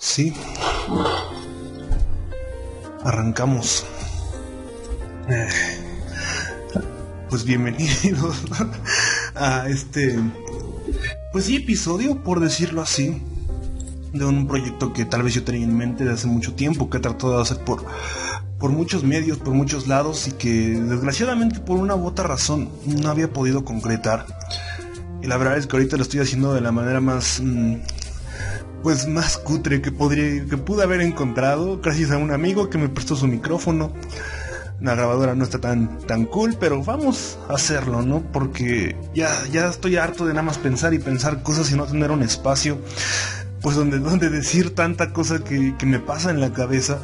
Sí, arrancamos. Pues bienvenidos a pues sí, episodio, por decirlo así, de un proyecto que tal vez yo tenía en mente de hace mucho tiempo, que he tratado de hacer por muchos medios, por muchos lados, y que desgraciadamente por una u otra razón no había podido concretar. Y la verdad es que ahorita lo estoy haciendo de la manera más más cutre que pude haber encontrado, gracias a un amigo que me prestó su micrófono. La grabadora no está tan cool, pero vamos a hacerlo, ¿no? Porque ya estoy harto de nada más pensar y pensar cosas y no tener un espacio pues donde decir tanta cosa que me pasa en la cabeza,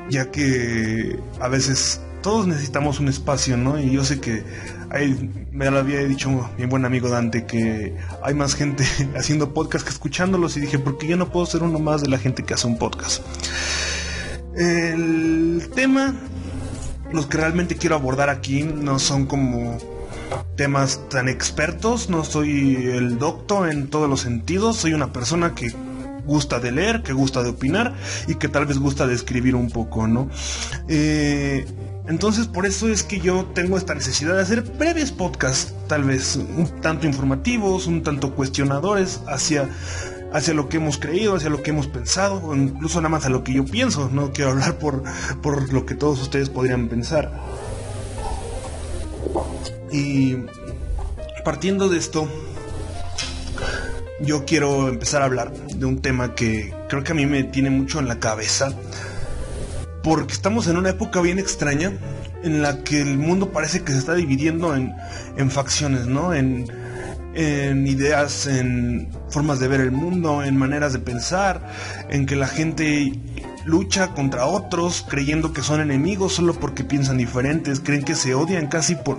ya que a veces todos necesitamos un espacio, ¿no? Y yo sé que me lo había dicho mi buen amigo Dante, que hay más gente haciendo podcast que escuchándolos, y dije, ¿por qué yo no puedo ser uno más de la gente que hace un podcast? El tema, los que realmente quiero abordar aquí, no son como temas tan expertos, no soy el doctor en todos los sentidos, soy una persona que gusta de leer, que gusta de opinar y que tal vez gusta de escribir un poco, ¿no? Entonces por eso es que yo tengo esta necesidad de hacer breves podcasts, tal vez un tanto informativos, un tanto cuestionadores hacia lo que hemos creído, hacia lo que hemos pensado, o incluso nada más a lo que yo pienso. No quiero hablar por lo que todos ustedes podrían pensar. Y partiendo de esto, yo quiero empezar a hablar de un tema que creo que a mí me tiene mucho en la cabeza, porque estamos en una época bien extraña en la que el mundo parece que se está dividiendo en facciones, ¿no? En ideas, en formas de ver el mundo, en maneras de pensar, en que la gente lucha contra otros creyendo que son enemigos solo porque piensan diferentes, creen que se odian casi por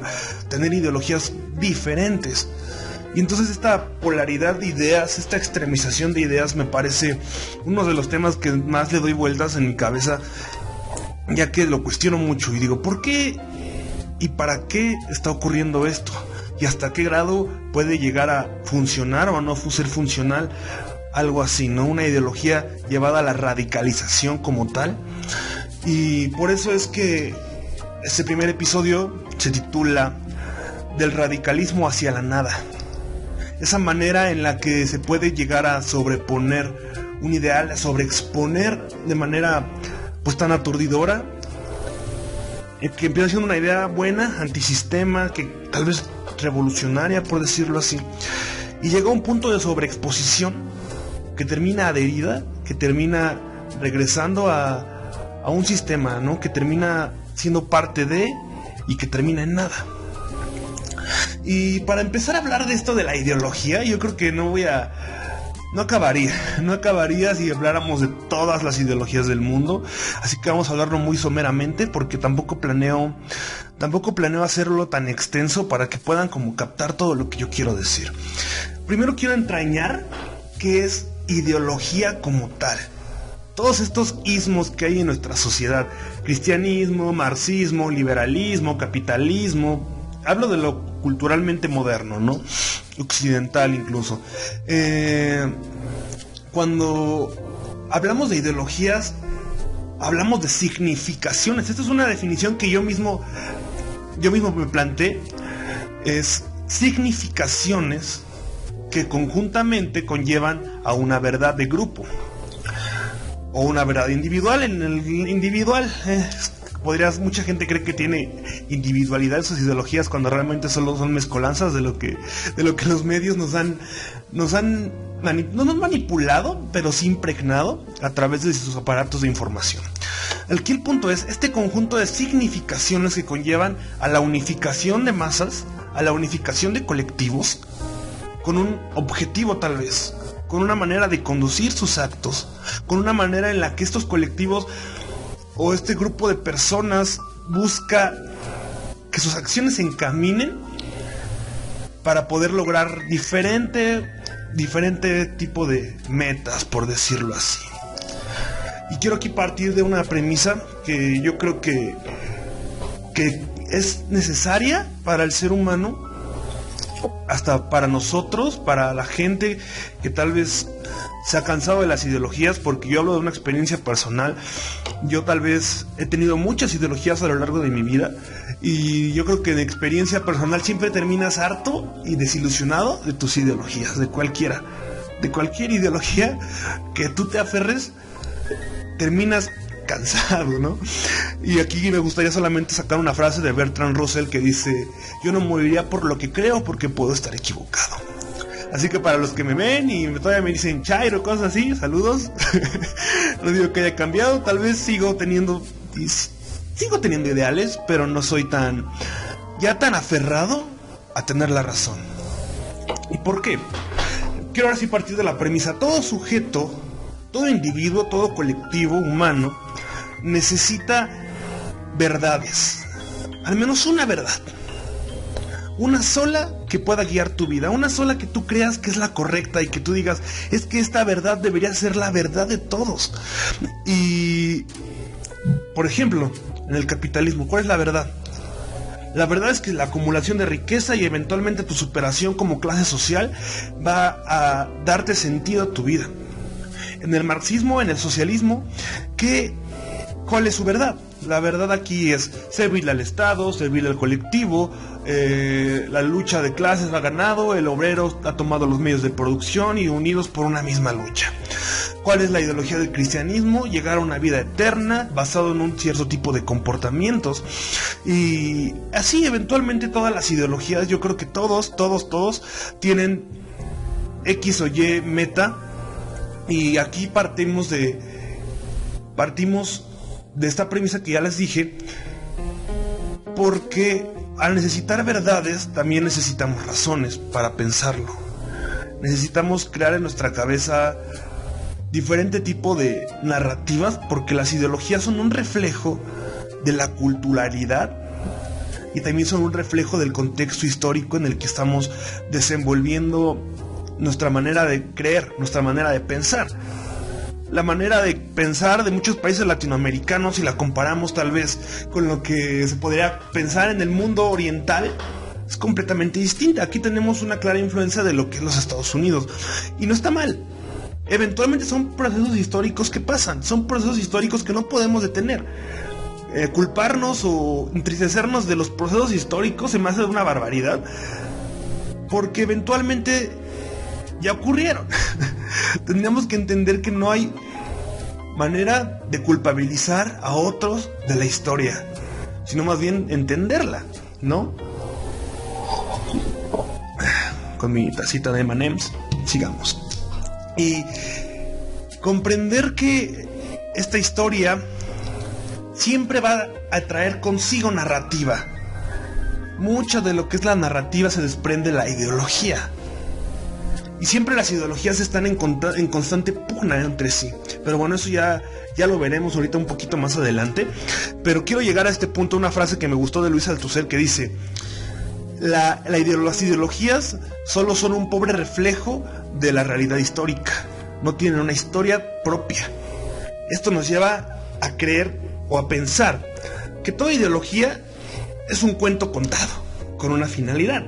tener ideologías diferentes. Y entonces esta polaridad de ideas, esta extremización de ideas, me parece uno de los temas que más le doy vueltas en mi cabeza, ya que lo cuestiono mucho y digo, ¿por qué y para qué está ocurriendo esto? ¿Y hasta qué grado puede llegar a funcionar o a no ser funcional algo así, ¿no? Una ideología llevada a la radicalización como tal. Y por eso es que este primer episodio se titula Del radicalismo hacia la nada. Esa manera en la que se puede llegar a sobreponer un ideal, a sobreexponer de manera pues tan aturdidora, que empieza siendo una idea buena, antisistema, que tal vez revolucionaria, por decirlo así, y llega a un punto de sobreexposición que termina adherida, que termina regresando a un sistema, ¿no? Que termina siendo parte de, y que termina en nada. Y para empezar a hablar de esto de la ideología, yo creo que no acabaría si habláramos de todas las ideologías del mundo, así que vamos a hablarlo muy someramente, porque tampoco planeo hacerlo tan extenso para que puedan como captar todo lo que yo quiero decir. Primero quiero entrañar qué es ideología como tal. Todos estos ismos que hay en nuestra sociedad: cristianismo, marxismo, liberalismo, capitalismo. Hablo de lo culturalmente moderno, ¿no? Occidental incluso. Cuando hablamos de ideologías, hablamos de significaciones. Esta es una definición que yo mismo me planteé. Es significaciones que conjuntamente conllevan a una verdad de grupo o una verdad individual. En el individual, mucha gente cree que tiene individualidad en sus ideologías, cuando realmente solo son mezcolanzas de lo que los medios nos han no manipulado, pero sí impregnado a través de sus aparatos de información. Aquí el punto es este conjunto de significaciones que conllevan a la unificación de masas, a la unificación de colectivos, con un objetivo tal vez, con una manera de conducir sus actos, con una manera en la que estos colectivos o este grupo de personas busca que sus acciones se encaminen para poder lograr diferente tipo de metas, por decirlo así. Y quiero aquí partir de una premisa que yo creo que es necesaria para el ser humano, hasta para nosotros, para la gente que tal vez se ha cansado de las ideologías, porque yo hablo de una experiencia personal. Yo tal vez he tenido muchas ideologías a lo largo de mi vida, y yo creo que de experiencia personal siempre terminas harto y desilusionado de tus ideologías, de cualquier ideología que tú te aferres, terminas cansado, ¿no? Y aquí me gustaría solamente sacar una frase de Bertrand Russell que dice: yo no moriría por lo que creo, porque puedo estar equivocado. Así que para los que me ven y todavía me dicen Chairo, cosas así, saludos. No digo que haya cambiado, tal vez sigo teniendo ideales, pero no soy tan aferrado a tener la razón. ¿Y por qué? Quiero ahora sí partir de la premisa: todo sujeto, todo individuo, todo colectivo humano necesita verdades, al menos una verdad, una sola que pueda guiar tu vida, una sola que tú creas que es la correcta y que tú digas: es que esta verdad debería ser la verdad de todos. Y, por ejemplo, en el capitalismo, ¿cuál es la verdad? La verdad es que la acumulación de riqueza y eventualmente tu superación como clase social va a darte sentido a tu vida. En el marxismo, en el socialismo, ¿cuál es su verdad? La verdad aquí es servirle al Estado, servirle al colectivo, la lucha de clases ha ganado, el obrero ha tomado los medios de producción y unidos por una misma lucha. ¿Cuál es la ideología del cristianismo? Llegar a una vida eterna basado en un cierto tipo de comportamientos. Y así eventualmente todas las ideologías, yo creo que todos tienen X o Y meta. Y aquí partimos de esta premisa que ya les dije, porque al necesitar verdades también necesitamos razones para pensarlo. Necesitamos crear en nuestra cabeza diferente tipo de narrativas, porque las ideologías son un reflejo de la culturalidad y también son un reflejo del contexto histórico en el que estamos desenvolviendo nuestra manera de creer, nuestra manera de pensar. La manera de pensar de muchos países latinoamericanos, si la comparamos tal vez con lo que se podría pensar en el mundo oriental, es completamente distinta. Aquí tenemos una clara influencia de lo que es los Estados Unidos, y no está mal. Eventualmente son procesos históricos que pasan, son procesos históricos que no podemos detener. Culparnos o entristecernos de los procesos históricos se me hace una barbaridad, porque eventualmente ya ocurrieron. Tendríamos que entender que no hay manera de culpabilizar a otros de la historia, sino más bien entenderla, ¿no? Con mi tacita de M&M's, sigamos. Y comprender que esta historia siempre va a traer consigo narrativa. Mucho de lo que es la narrativa se desprende de la ideología. Y siempre las ideologías están en constante pugna entre sí. Pero bueno, eso ya lo veremos ahorita un poquito más adelante. Pero quiero llegar a este punto, una frase que me gustó de Luis Althusser que dice: las ideologías solo son un pobre reflejo de la realidad histórica. No tienen una historia propia. Esto nos lleva a creer o a pensar que toda ideología es un cuento contado con una finalidad.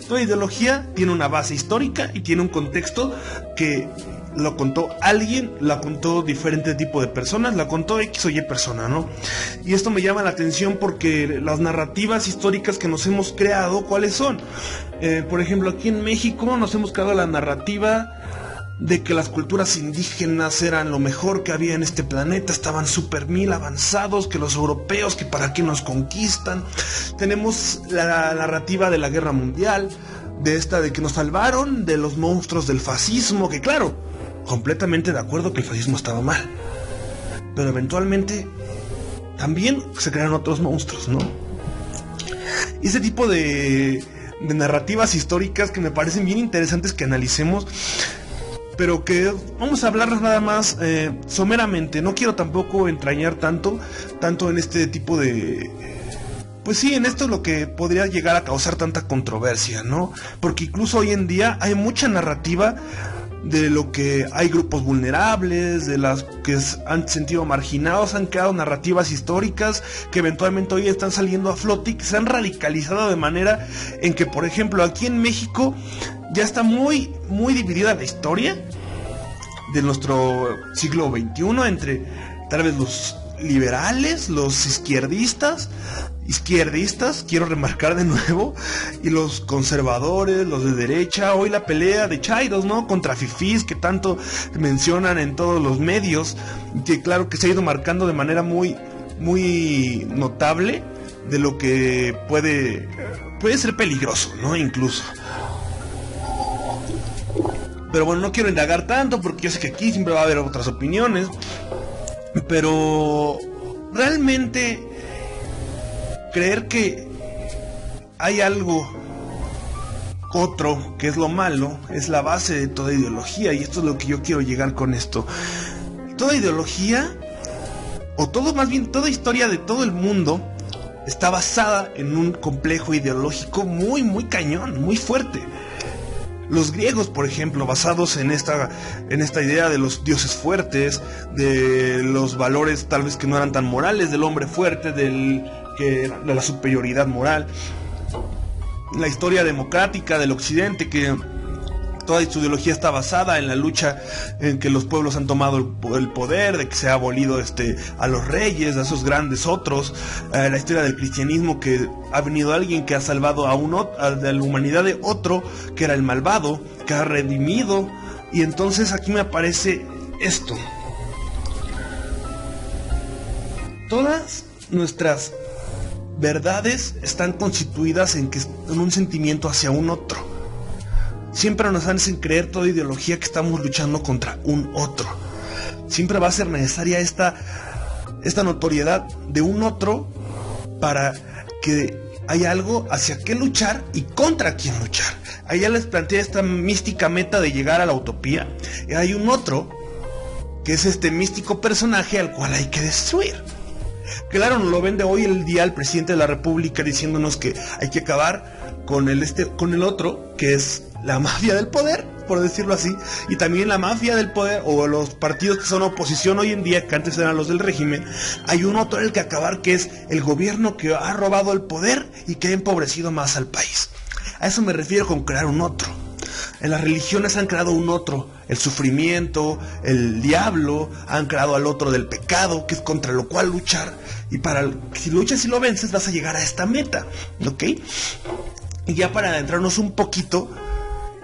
Toda ideología tiene una base histórica y tiene un contexto que lo contó alguien, la contó diferente tipo de personas, la contó X o Y persona, ¿no? Y esto me llama la atención porque las narrativas históricas que nos hemos creado, ¿cuáles son? Por ejemplo, aquí en México nos hemos creado la narrativa de que las culturas indígenas eran lo mejor que había en este planeta, estaban súper mil avanzados, que los europeos, que para qué nos conquistan. Tenemos la narrativa de la guerra mundial, de que nos salvaron de los monstruos del fascismo, que claro, completamente de acuerdo que el fascismo estaba mal, pero eventualmente también se crearon otros monstruos, ¿no? Y ese tipo de narrativas históricas que me parecen bien interesantes que analicemos, pero que vamos a hablar nada más someramente. No quiero tampoco entrañar tanto en este tipo de... Pues sí, en esto es lo que podría llegar a causar tanta controversia, ¿no? Porque incluso hoy en día hay mucha narrativa de lo que hay grupos vulnerables, de las que han sentido marginados, han creado narrativas históricas que eventualmente hoy están saliendo a flote y que se han radicalizado de manera en que, por ejemplo, aquí en México ya está muy, muy dividida la historia de nuestro siglo XXI, entre tal vez los liberales, los izquierdistas, quiero remarcar de nuevo, y los conservadores, los de derecha. Hoy la pelea de chairos, ¿no?, contra fifís, que tanto mencionan en todos los medios, que claro que se ha ido marcando de manera muy, muy notable de lo que puede ser peligroso, ¿no?, incluso. Pero bueno, no quiero indagar tanto porque yo sé que aquí siempre va a haber otras opiniones, pero realmente creer que hay algo otro que es lo malo es la base de toda ideología, y esto es lo que yo quiero llegar con esto. Toda ideología, o todo, más bien toda historia de todo el mundo, está basada en un complejo ideológico muy, muy cañón, muy fuerte. Los griegos, por ejemplo, basados en esta idea de los dioses fuertes, de los valores tal vez que no eran tan morales, del hombre fuerte, de la superioridad moral. La historia democrática del occidente, que toda su ideología está basada en la lucha en que los pueblos han tomado el poder, de que se ha abolido a los reyes, a esos grandes otros. La historia del cristianismo, que ha venido alguien que ha salvado de la humanidad de otro, que era el malvado, que ha redimido. Y entonces aquí me aparece esto. Todas nuestras verdades están constituidas en un sentimiento hacia un otro. Siempre nos hacen creer toda ideología que estamos luchando contra un otro. Siempre va a ser necesaria esta notoriedad de un otro para que haya algo hacia qué luchar y contra quién luchar. Ahí ya les plantea esta mística meta de llegar a la utopía. Y hay un otro que es este místico personaje al cual hay que destruir. Claro, nos lo vende hoy el día el presidente de la República diciéndonos que hay que acabar con el otro, que es la mafia del poder, por decirlo así, y también la mafia del poder, o los partidos que son oposición hoy en día, que antes eran los del régimen. Hay un otro en el que acabar, que es el gobierno que ha robado el poder y que ha empobrecido más al país. A eso me refiero con crear un otro. En las religiones han creado un otro, el sufrimiento, el diablo, han creado al otro del pecado, que es contra lo cual luchar, y si luchas y lo vences vas a llegar a esta meta, ¿ok? Y ya para adentrarnos un poquito,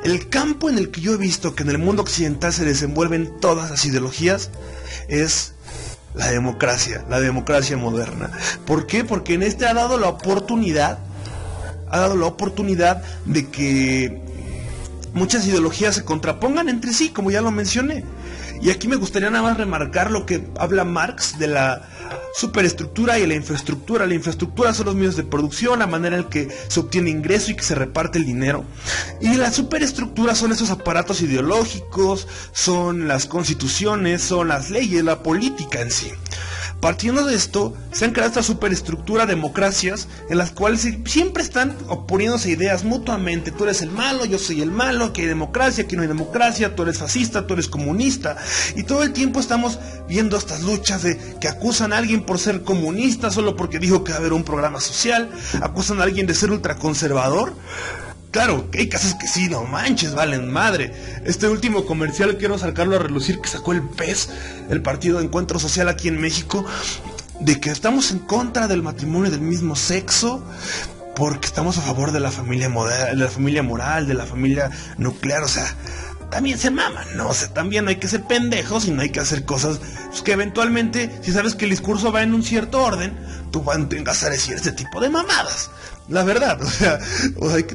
el campo en el que yo he visto que en el mundo occidental se desenvuelven todas las ideologías es la democracia moderna. ¿Por qué? Porque en este ha dado la oportunidad de que muchas ideologías se contrapongan entre sí, como ya lo mencioné. Y aquí me gustaría nada más remarcar lo que habla Marx de la superestructura y la infraestructura. La infraestructura son los medios de producción, la manera en que se obtiene ingreso y que se reparte el dinero. Y la superestructura son esos aparatos ideológicos, son las constituciones, son las leyes, la política en sí. Partiendo de esto, se han creado esta superestructura, democracias, en las cuales siempre están oponiéndose ideas mutuamente. Tú eres el malo, yo soy el malo, aquí hay democracia, aquí no hay democracia, tú eres fascista, tú eres comunista. Y todo el tiempo estamos viendo estas luchas de que acusan a alguien por ser comunista solo porque dijo que va a haber un programa social, acusan a alguien de ser ultraconservador. Claro, hay casos que sí, no manches, valen madre. Este último comercial quiero sacarlo a relucir que sacó el PES, el Partido de Encuentro Social aquí en México, de que estamos en contra del matrimonio del mismo sexo porque estamos a favor de la familia moral, de la familia nuclear. O sea, también se maman, ¿no? O sea, también no hay que ser pendejos y no hay que hacer cosas pues, que eventualmente, si sabes que el discurso va en un cierto orden, tú tengas a decir este tipo de mamadas. La verdad, o sea,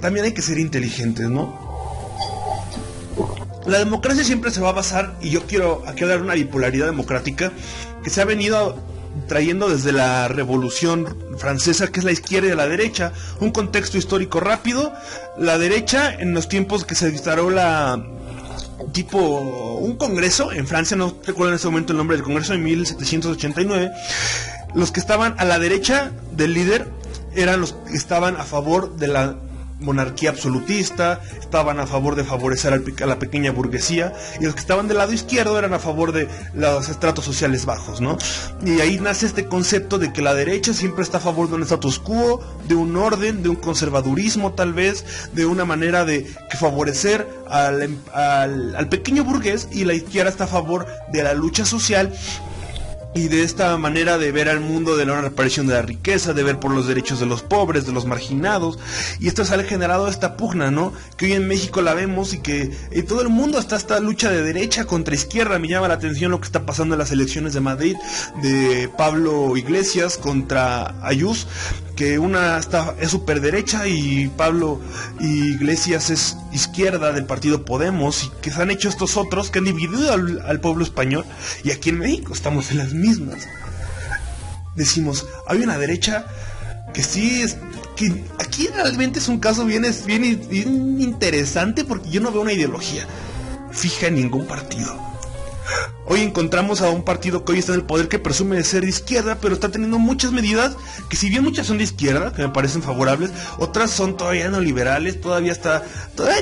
también hay que ser inteligentes, ¿no? La democracia siempre se va a basar, y yo quiero aquí hablar de una bipolaridad democrática que se ha venido trayendo desde la Revolución Francesa, que es la izquierda y la derecha. Un contexto histórico rápido: la derecha, en los tiempos que se instaló un congreso en Francia, no recuerdo en ese momento el nombre del congreso, en 1789, los que estaban a la derecha del líder eran los que estaban a favor de la monarquía absolutista, estaban a favor de favorecer a la pequeña burguesía, y los que estaban del lado izquierdo eran a favor de los estratos sociales bajos, ¿no? Y ahí nace este concepto de que la derecha siempre está a favor de un status quo, de un orden, de un conservadurismo tal vez, de una manera de que favorecer al pequeño burgués, y la izquierda está a favor de la lucha social y de esta manera de ver al mundo, de la reaparición de la riqueza, de ver por los derechos de los pobres, de los marginados. Y esto ha generado esta pugna, ¿no? Que hoy en México la vemos, y que en todo el mundo está esta lucha de derecha contra izquierda. Me llama la atención lo que está pasando en las elecciones de Madrid, de Pablo Iglesias contra Ayuso, que una es súper derecha y Pablo Iglesias es izquierda del partido Podemos, y que se han hecho estos otros que han dividido al pueblo español. Y aquí en México estamos en las mismas. Decimos, hay una derecha que sí es, que aquí realmente es un caso bien interesante, porque yo no veo una ideología fija en ningún partido. Hoy encontramos a un partido que hoy está en el poder, que presume de ser de izquierda, pero está teniendo muchas medidas que, si bien muchas son de izquierda, que me parecen favorables, otras son todavía neoliberales, todavía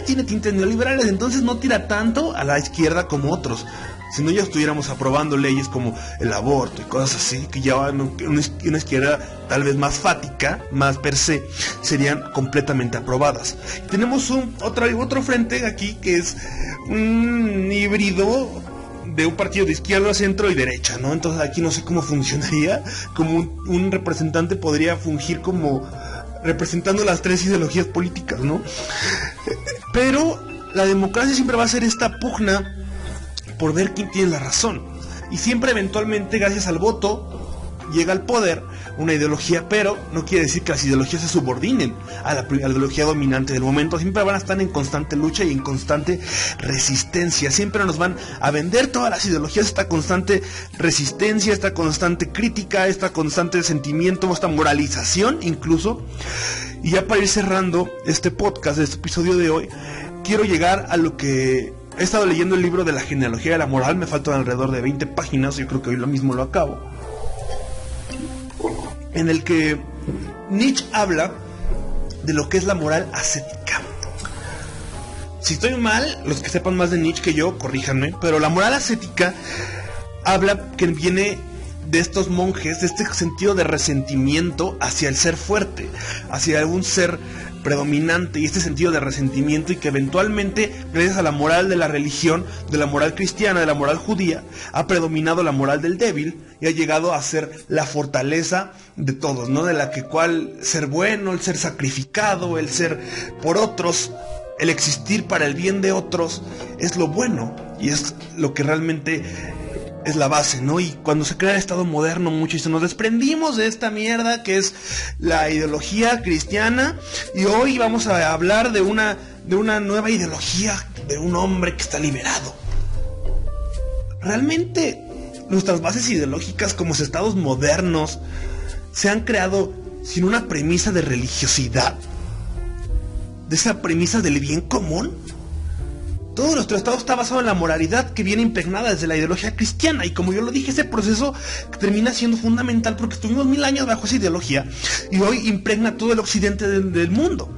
tiene tintes neoliberales, entonces no tira tanto a la izquierda como otros. Si no, ya estuviéramos aprobando leyes como el aborto y cosas así, que ya una izquierda tal vez más fática, más per se, serían completamente aprobadas. Y tenemos otro frente aquí, que es un híbrido de un partido de izquierda, centro y derecha, ¿no? Entonces aquí no sé cómo funcionaría, como un representante podría fungir como representando las tres ideologías políticas, ¿no? Pero la democracia siempre va a ser esta pugna por ver quién tiene la razón, y siempre eventualmente, gracias al voto, llega al poder una ideología, pero no quiere decir que las ideologías se subordinen a la ideología dominante del momento. Siempre van a estar en constante lucha y en constante resistencia. Siempre nos van a vender todas las ideologías esta constante resistencia, esta constante crítica, esta constante sentimiento, esta moralización incluso. Y ya para ir cerrando este podcast, este episodio de hoy, quiero llegar a lo que he estado leyendo: el libro de la genealogía de la moral. Me faltan alrededor de 20 páginas, yo creo que hoy lo mismo lo acabo, en el que Nietzsche habla de lo que es la moral ascética. Si estoy mal, los que sepan más de Nietzsche que yo, corríjanme, pero la moral ascética habla que viene de estos monjes, de este sentido de resentimiento hacia el ser fuerte, hacia algún ser predominante, y este sentido de resentimiento, y que eventualmente, gracias a la moral de la religión, de la moral cristiana, de la moral judía, ha predominado la moral del débil y ha llegado a ser la fortaleza de todos, ¿no? De la que cual ser bueno, el ser sacrificado, el ser por otros, el existir para el bien de otros, es lo bueno y es lo que realmente es la base, ¿no? Y cuando se crea el Estado moderno, muchos nos desprendimos de esta mierda que es la ideología cristiana, y hoy vamos a hablar de una nueva ideología, de un hombre que está liberado. Realmente nuestras bases ideológicas como estados modernos se han creado sin una premisa de religiosidad, de esa premisa del bien común. Todo nuestro estado está basado en la moralidad que viene impregnada desde la ideología cristiana, y como yo lo dije, ese proceso termina siendo fundamental porque estuvimos 1000 años bajo esa ideología y hoy impregna todo el occidente del mundo,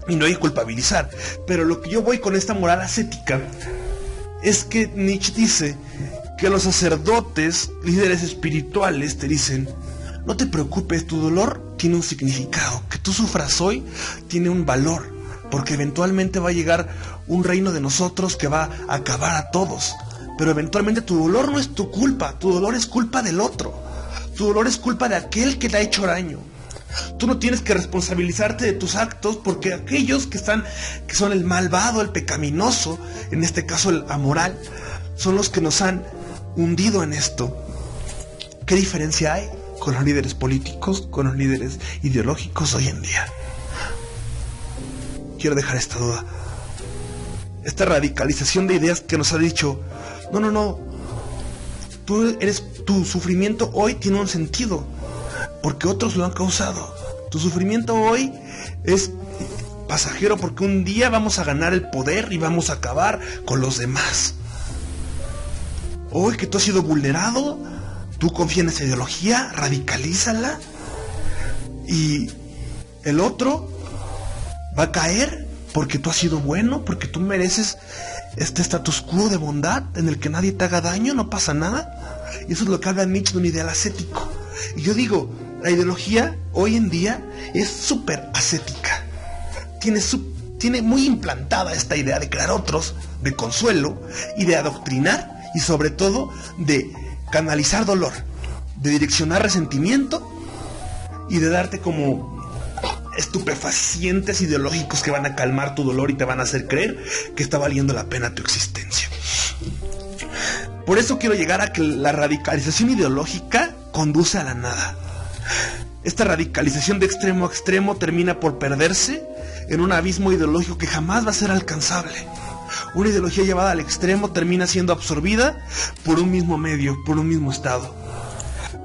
y no hay que culpabilizar. Pero lo que yo voy con esta moral ascética es que Nietzsche dice que los sacerdotes, líderes espirituales, te dicen: no te preocupes, tu dolor tiene un significado, que tú sufras hoy tiene un valor, porque eventualmente va a llegar un reino de nosotros que va a acabar a todos. Pero eventualmente tu dolor no es tu culpa, tu dolor es culpa del otro, tu dolor es culpa de aquel que te ha hecho daño. Tú no tienes que responsabilizarte de tus actos, porque aquellos que son el malvado, el pecaminoso, en este caso el amoral, son los que nos han hundido en esto. ¿Qué diferencia hay con los líderes políticos, con los líderes ideológicos hoy en día? Quiero dejar esta duda, esta radicalización de ideas que nos ha dicho: no, tu sufrimiento hoy tiene un sentido porque otros lo han causado. Tu sufrimiento hoy es pasajero porque un día vamos a ganar el poder y vamos a acabar con los demás. Hoy que tú has sido vulnerado, tú confía en esa ideología, radicalízala, y el otro va a caer porque tú has sido bueno, porque tú mereces este status quo de bondad en el que nadie te haga daño, no pasa nada. Y eso es lo que habla Nietzsche de un ideal ascético. Y yo digo, la ideología hoy en día es súper ascética. Tiene muy implantada esta idea de crear otros, de consuelo y de adoctrinar, y sobre todo de canalizar dolor, de direccionar resentimiento y de darte como estupefacientes ideológicos que van a calmar tu dolor y te van a hacer creer que está valiendo la pena tu existencia. Por eso quiero llegar a que la radicalización ideológica conduce a la nada. Esta radicalización de extremo a extremo termina por perderse en un abismo ideológico que jamás va a ser alcanzable. Una ideología llevada al extremo termina siendo absorbida por un mismo medio, por un mismo estado.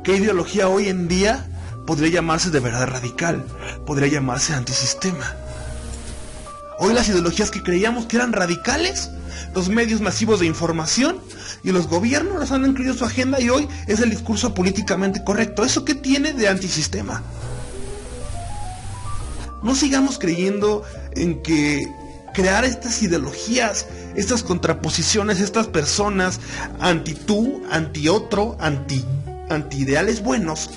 ¿Qué ideología hoy en día podría llamarse de verdad radical? Podría llamarse antisistema. Hoy las ideologías que creíamos que eran radicales, los medios masivos de información y los gobiernos los han incluido en su agenda, y hoy es el discurso políticamente correcto. ¿Eso qué tiene de antisistema? No sigamos creyendo en que crear estas ideologías, estas contraposiciones, estas personas anti tú, anti otro, anti ideales buenos,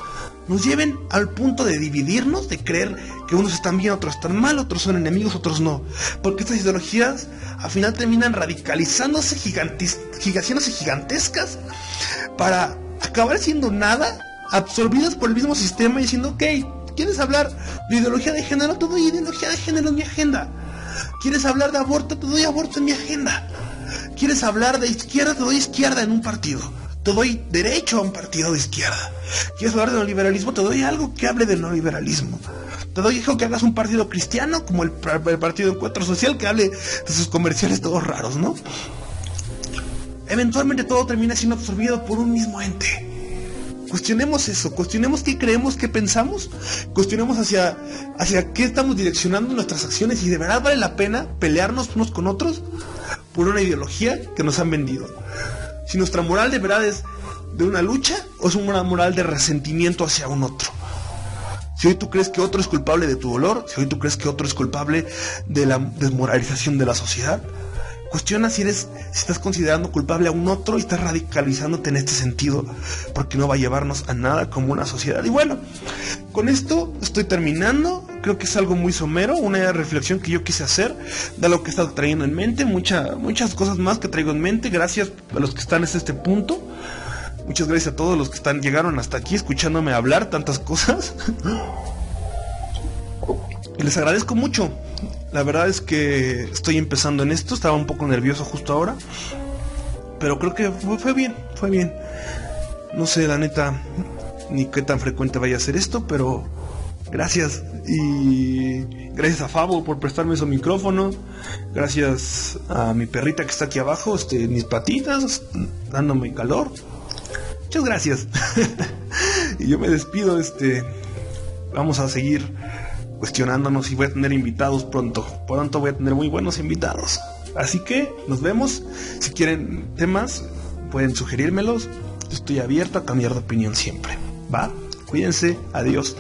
nos lleven al punto de dividirnos, de creer que unos están bien, otros están mal, otros son enemigos, otros no. Porque estas ideologías al final terminan radicalizándose, haciéndose gigantescas, para acabar siendo nada, absorbidas por el mismo sistema y diciendo, ok, ¿quieres hablar de ideología de género? Te doy ideología de género en mi agenda. ¿Quieres hablar de aborto? Te doy aborto en mi agenda. ¿Quieres hablar de izquierda? Te doy izquierda en un partido. Te doy derecho a un partido de izquierda. ¿Quieres hablar de neoliberalismo? Te doy algo que hable del neoliberalismo. Te doy algo que hagas un partido cristiano, como el Partido Encuentro Social, que hable de sus comerciales todos raros, ¿no? Eventualmente todo termina siendo absorbido por un mismo ente. Cuestionemos eso, cuestionemos qué creemos, qué pensamos, cuestionemos hacia qué estamos direccionando nuestras acciones, y de verdad vale la pena pelearnos unos con otros por una ideología que nos han vendido. Si nuestra moral de verdad es de una lucha, o es una moral de resentimiento hacia un otro. Si hoy tú crees que otro es culpable de tu dolor, si hoy tú crees que otro es culpable de la desmoralización de la sociedad, cuestiona si estás considerando culpable a un otro y estás radicalizándote en este sentido, porque no va a llevarnos a nada como una sociedad. Y bueno, con esto estoy terminando. Creo que es algo muy somero, una reflexión que yo quise hacer de lo que he estado trayendo en mente, muchas cosas más que traigo en mente. Gracias a los que están hasta este punto. Muchas gracias a todos los que llegaron hasta aquí escuchándome hablar tantas cosas. Y les agradezco mucho. La verdad es que estoy empezando en esto, estaba un poco nervioso justo ahora, pero creo que fue bien. No sé, la neta, ni qué tan frecuente vaya a ser esto, pero gracias. Y gracias a Fabo por prestarme su micrófono. Gracias a mi perrita que está aquí abajo, mis patitas, dándome calor. Muchas gracias. Y yo me despido, vamos a seguir cuestionándonos, y voy a tener invitados pronto voy a tener muy buenos invitados, así que nos vemos. Si quieren temas pueden sugerírmelos, estoy abierto a cambiar de opinión siempre, ¿va? Cuídense, adiós.